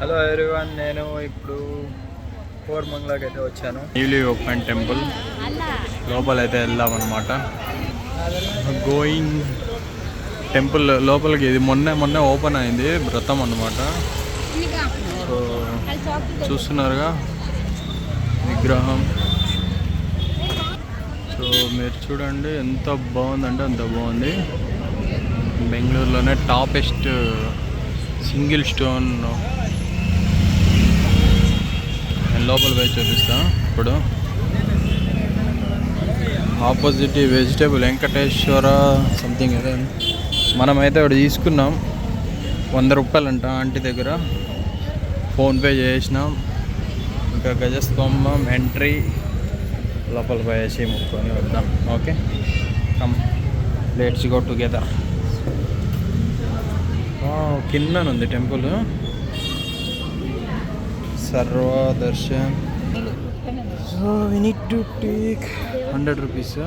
Hello everyone, నేను ఇప్పుడు కోరమంగళకి అయితే వచ్చాను. న్యూలీ ఓపెన్ టెంపుల్ లోపలైతే వెళ్దాం అనమాట. గోయింగ్ టెంపుల్ లోపలికి. ఇది మొన్న ఓపెన్ అయింది, వ్రతం అన్నమాట. సో చూస్తున్నారుగా విగ్రహం. సో మీరు చూడండి ఎంత బాగుందంటే అంత బాగుంది. బెంగళూరులోనే టాపెస్ట్ సింగిల్ స్టోన్. నేను లోపల పోయి చూపిస్తాను. ఇప్పుడు ఆపోజిట్ వెజిటేబుల్ వెంకటేశ్వర సంథింగ్ అదే. మనమైతే ఒకటి తీసుకున్నాం, 100 రూపాయలంట. ఆంటీ దగ్గర ఫోన్పే చేసినాం. ఇంకా గజస్తంభం ఎంట్రీ లోపల పోయేసి ముక్కొని వద్దాం. Okay, come let's go together. కిందనుంది temple. Sarva Darshan. So we need to take 100 rupees.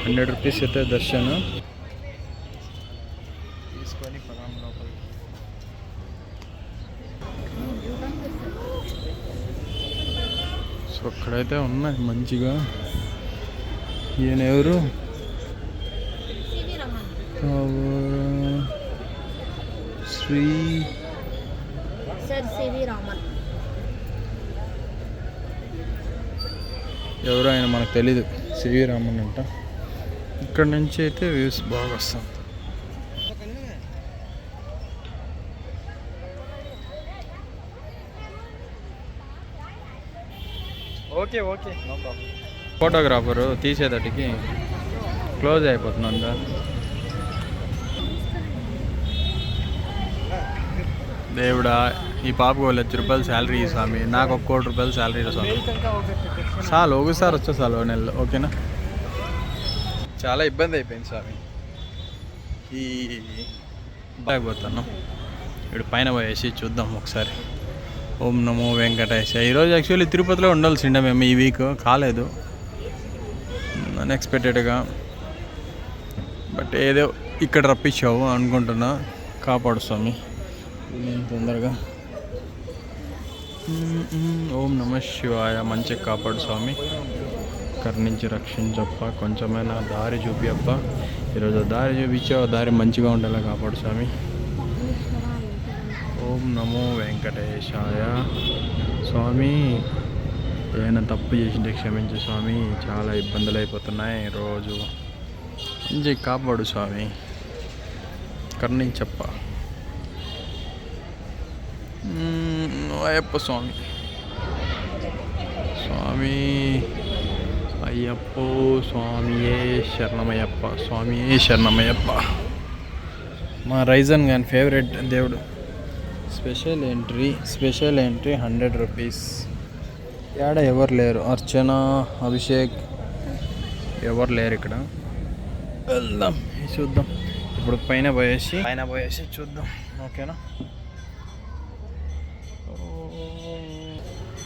₹100 అయితే దర్శనం తీసుకొని పదాం లోపలికి. సో అక్కడైతే ఉన్నాయి మంచిగా. ఈయన ఎవరు? శ్రీ ఎవరు ఆయన మనకు తెలీదు. సివి రామన్ అంట. ఇక్కడ నుంచి అయితే వ్యూస్ బాగా వస్తుంది. Okay okay, no problem. Photographer తీసేదటికి క్లోజ్ అయిపోతుంది అంతా. దేవుడా, ఈ పాపకు ₹1,00,000 శాలరీ స్వామి, నాకు ₹1,00,00,000 శాలరీ స్వామి. చాలు, ఒకసారి వచ్చా చాలు నెలలో. ఓకేనా? చాలా ఇబ్బంది అయిపోయింది స్వామి. ఈ బాగపోతున్నాం. ఇప్పుడు పైన పోయేసి చూద్దాం ఒకసారి. ఓం నమో వెంకటేశ. ఈరోజు యాక్చువల్లీ తిరుపతిలో ఉండాల్సిండే మేము. ఈ వీక్ కాలేదు, అన్ఎక్స్పెక్టెడ్గా. బట్ ఏదో ఇక్కడ రప్పించావు అనుకుంటున్నా. కాపాడు స్వామి నేను తొందరగా. ఓం నమ శివాయ. మంచిగా కాపాడు స్వామి, కరుణించి రక్షించప్ప, కొంచెమైనా దారి చూపియప్ప. ఈరోజు దారి చూపించావు, దారి మంచిగా ఉండేలా కాపాడు స్వామి. ఓం నమో వెంకటేశాయ. స్వామి ఏమైనా తప్పు చేసింటే క్షమించు స్వామి, చాలా ఇబ్బందులు అయిపోతున్నాయి రోజు. మంచి కాపాడు స్వామి, కరుణించప్ప. అయ్యప్ప స్వామి, స్వామి అయ్యప్పో, స్వామియే శరణమయ్యప్ప, స్వామియే శరణమయ్యప్ప. మా రైజన్ గాని ఫేవరెట్ దేవుడు. Special entry ₹100. ఏడ ఎవరు లేరు. అర్చన, అభిషేక్ ఎవరు లేరు ఇక్కడ. వెళ్దాం, చూద్దాం. ఇప్పుడు పైన పోయేసి చూద్దాం. ఓకేనా?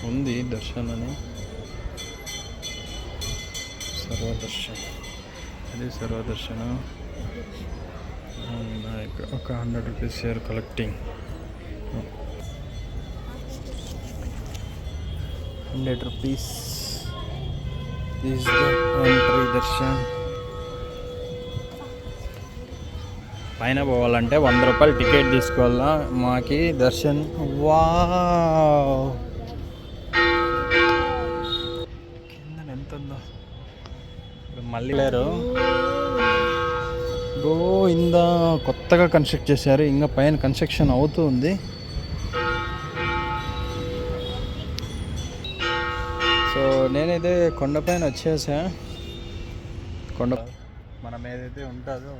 ఉంది దర్శనని, సర్వదర్శనం. అది సర్వదర్శనం. ఒక ₹100 share collecting. ₹100 is the entry Darshan. పైన పోవాలంటే ₹100 టికెట్ తీసుకోవాలా. మాకి దర్శన్. వావ్, కింద ఎంత ఉందో. మళ్ళీ లేరు. ఇందా కొత్తగా కన్స్ట్రక్ట్ చేశారు, ఇంకా పైన కన్స్ట్రక్షన్ అవుతూ ఉంది. సో నేనైతే కొండపైన వచ్చేసా. కొండ మనం ఏదైతే ఉంటుందో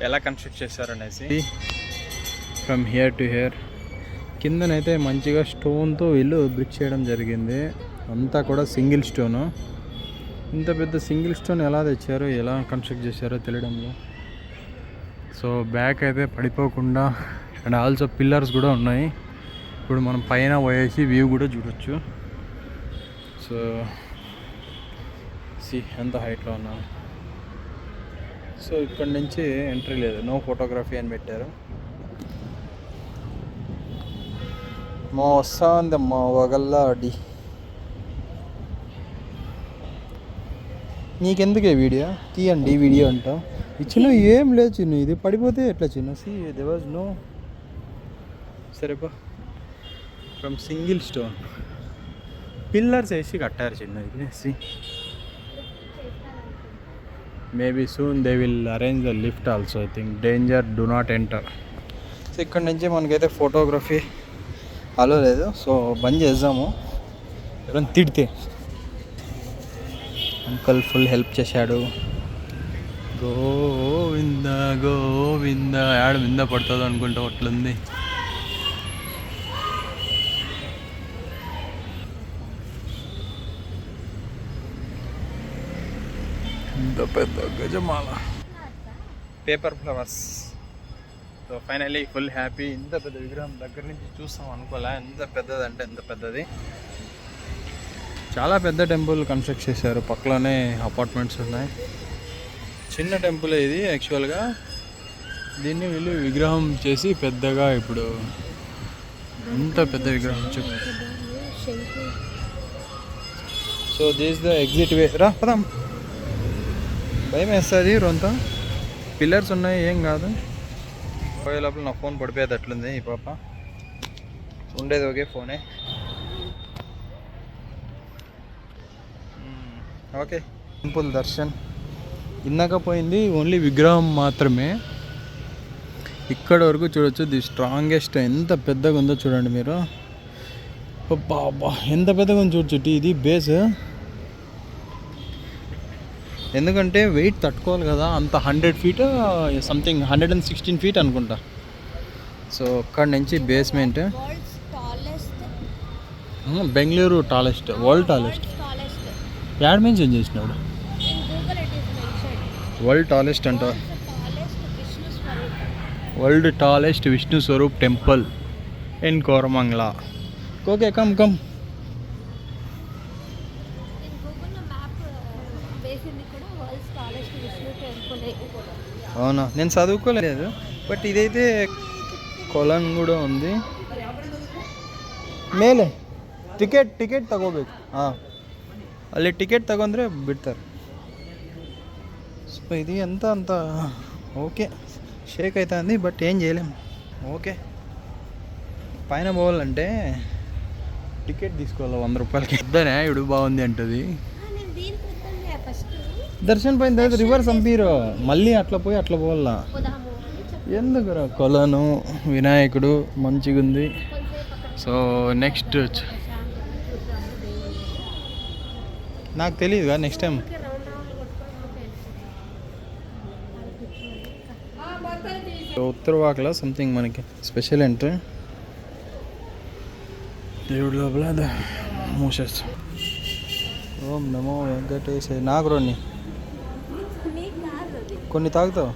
ఎలా కన్స్ట్రక్ట్ చేశారనేసి. From here to here. కిందనైతే మంచిగా స్టోన్తో వీళ్ళు బ్రిక్ చేయడం జరిగింది. అంతా కూడా సింగిల్ స్టోను. ఇంత పెద్ద సింగిల్ స్టోన్ ఎలా తెచ్చారో, ఎలా కన్స్ట్రక్ట్ చేశారో తెలియడంలో. సో బ్యాక్ అయితే పడిపోకుండా, అండ్ ఆల్సో పిల్లర్స్ కూడా ఉన్నాయి. ఇప్పుడు మనం పైన పోయేసి వ్యూ కూడా చూడొచ్చు. సో సి ఎంత హైట్లో ఉన్నాను. సో ఇక్కడ నుంచి ఎంట్రీ లేదు, నో ఫోటోగ్రఫీ అని పెట్టారు. మా వస్తుందమ్మా వగల్లాడి. నీకెందుకే వీడియో తీయండి, వీడియో అంటాం. ఇచ్చిన ఏం లేదు చిన్న, ఇది పడిపోతే ఎట్లా చిన్న. See they was no. సరేపా, ఫ్రమ్ సింగిల్ స్టోన్ పిల్లర్స్ వేసి కట్టారు చిన్న ఇది. See maybe soon they will arrange the lift also. I think danger, do not enter. So ఇక్కడ నుంచి మనకైతే ఫోటోగ్రఫీ అలో లేదు, సో బంద్ చేద్దాము. ఎవరైనా తిడితే అంకల్ ఫుల్ హెల్ప్ చేశాడు. గోవింద గోవింద, యాడ వింద పడుతుంది అనుకుంటా అట్లుంది. ఇంత పెద్ద గజమాల, paper flowers. So finally full happy. ఇంత పెద్ద విగ్రహం దగ్గర నుంచి చూస్తాం అనుకోలే, ఎంత పెద్దది అంటే ఎంత పెద్దది. చాలా పెద్ద టెంపుల్ కన్స్ట్రక్ట్ చేశారు, పక్కలోనే అపార్ట్మెంట్స్ ఉన్నాయి. చిన్న టెంపుల్ ఇది యాక్చువల్గా. దీన్ని వీళ్ళు విగ్రహం చేసి పెద్దగా, ఇప్పుడు ఎంత పెద్ద విగ్రహం చెప్పు. సో దిస్ ద ఎగ్జిట్ వే. రా పదాం, భయం వేస్తుంది రొంత. పిల్లర్స్ ఉన్నాయి, ఏం కాదు. పోయే లోపల నా ఫోన్ పడిపోయేది అట్లుంది. ఈ పాప ఉండేది ఒకే ఫోనే. Okay, temple Darshan. ఇందాక పోయింది ఓన్లీ విగ్రహం మాత్రమే. ఇక్కడ వరకు చూడొచ్చు. ది స్ట్రాంగెస్ట్, ఎంత పెద్దగా ఉందో చూడండి మీరు. బాబా ఎంత పెద్దగా ఉంది చూడొచ్చు. ఇది బేస్, ఎందుకంటే వెయిట్ తట్టుకోవాలి కదా. అంత 100 feet సంథింగ్, 116 feet అనుకుంటా. సో అక్కడ నుంచి basement. Bengaluru tallest, world tallest. Ad mention చేసినాడు వరల్డ్ టాలెస్ట్ అంట. World tallest Vishnu Swaroop temple in Koramangala. Okay, come come. అవునా, నేను చదువుకోలేదు, బట్ ఇదైతే కొలన్ కూడా ఉంది. ಮೇಲೆ ಟಿಕೆಟ್ ತಗೋಬೇಕು. ಅಲ್ಲಿ ಟಿಕೆಟ್ ತಗೊಂಡ್ರೆ ಬಿಡ್ತಾರೆ. సో ఇది అంత ఓకే. షేక్ అవుతుంది, బట్ ఏం చేయలేం. ఓకే, పైన పోవాలంటే టికెట్ తీసుకోవాలి 100 రూపాయలకి. ఇద్దరే ఇప్పుడు బాగుంది అంటది. దర్శన్ పైన తర్వాత రివర్స్ పంపిరు, మళ్ళీ అట్లా పోయి అట్లా పోవాలా. ఎందుకురా, కొలను వినాయకుడు మంచిగా ఉంది. సో నెక్స్ట్ నాకు తెలియదుగా, నెక్స్ట్ టైం. ఉత్తరవాకలో సంథింగ్ మనకి స్పెషల్ ఎంట్రీ. దేవుడి లోపల మూసేస్తా. ఓం నమో వెంకటేశ. నాకు రోని కొన్ని తాగుతావు.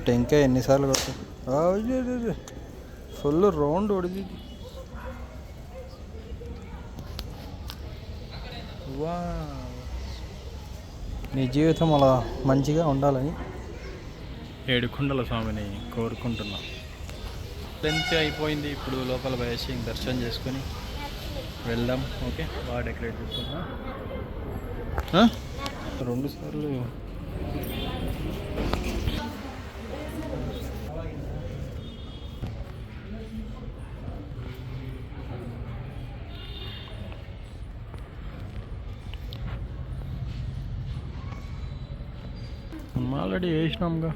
టెంకాయ ఎన్నిసార్లు కొడతావు. ఫుల్ రౌండ్ ఒడిది. వా, నీ జీవితం అలా మంచిగా ఉండాలని 7 కొండల స్వామిని కోరుకుంటున్నా. లెంత్ అయిపోయింది, ఇప్పుడు లోపల పోయేసి దర్శనం చేసుకొని వెళ్దాం. ఓకే, బాగా డెకరేట్ చేసుకుందాం. 2 సార్లు ఆల్రెడీ వేసినాంగా.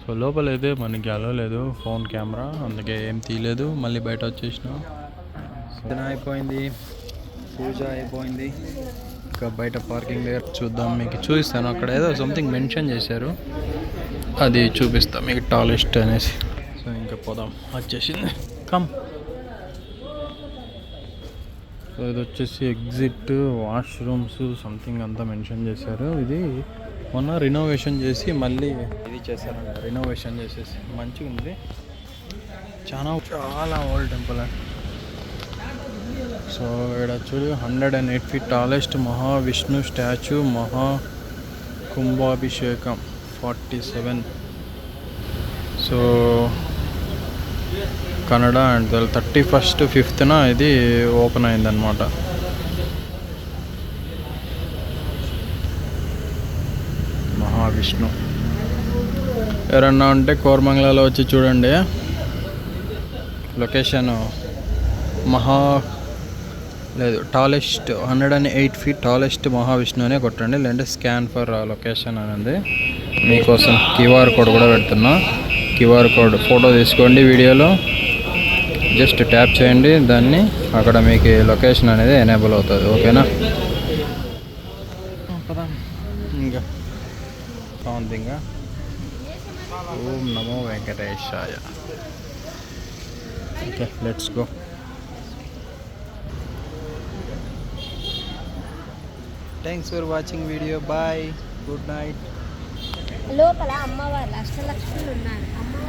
సో లోపల అయితే మనకి అలో లేదు, ఫోన్ కెమెరా, అందుకే ఏం తీయలేదు. మళ్ళీ బయట వచ్చేసినాం. దిన అయిపోయింది, పూజ అయిపోయింది. ఇంకా బయట పార్కింగ్ దగ్గర చూద్దాం, మీకు చూపిస్తాను. అక్కడ ఏదో సంథింగ్ మెన్షన్ చేశారు, అది చూపిస్తాం మీకు, టాలెస్ట్ అనేసి. సో ఇంకా పోదాం, వచ్చేసింది. కమ్. సో ఇది వచ్చేసి ఎగ్జిట్, వాష్రూమ్స్ సంథింగ్ అంతా మెన్షన్ చేశారు. ఇది మొన్న రినోవేషన్ చేసి మళ్ళీ ఇది చేశారంట. రినోవేషన్ చేసేసి మంచిగా ఉంది. చాలా ఓల్డ్ టెంపుల్. సో ఇక్కడ చూడు 108 feet టాలెస్ట్ మహావిష్ణు స్టాచ్యూ మహా కుంభాభిషేకం 47. So Kannada and 31st 5th ఇది ఓపెన్ అయిందనమాట. మహావిష్ణు ఎవరన్నా ఉంటే కోరమంగళలో వచ్చి చూడండి. Location tallest 108 feet tallest Mahavishnu అనే కొట్టండి, లేదంటే స్కాన్ ఫర్ లొకేషన్ అనేది మీకోసం క్యూఆర్ కోడ్ కూడా పెడుతున్నా. క్యూఆర్ కోడ్ ఫోటో తీసుకోండి, వీడియోలో జస్ట్ ట్యాప్ చేయండి దాన్ని, అక్కడ మీకు లొకేషన్ అనేది ఎనేబుల్ అవుతుంది. ఓకేనా? ఇంకా బాగుంది. ఇంకా ఓం నమో వెంకటేశాయ. Okay, let's go. Thanks for watching video. Bye, good night. లోపల అమ్మవారు అష్టలక్ష్ములు ఉన్నారు. అమ్మవారు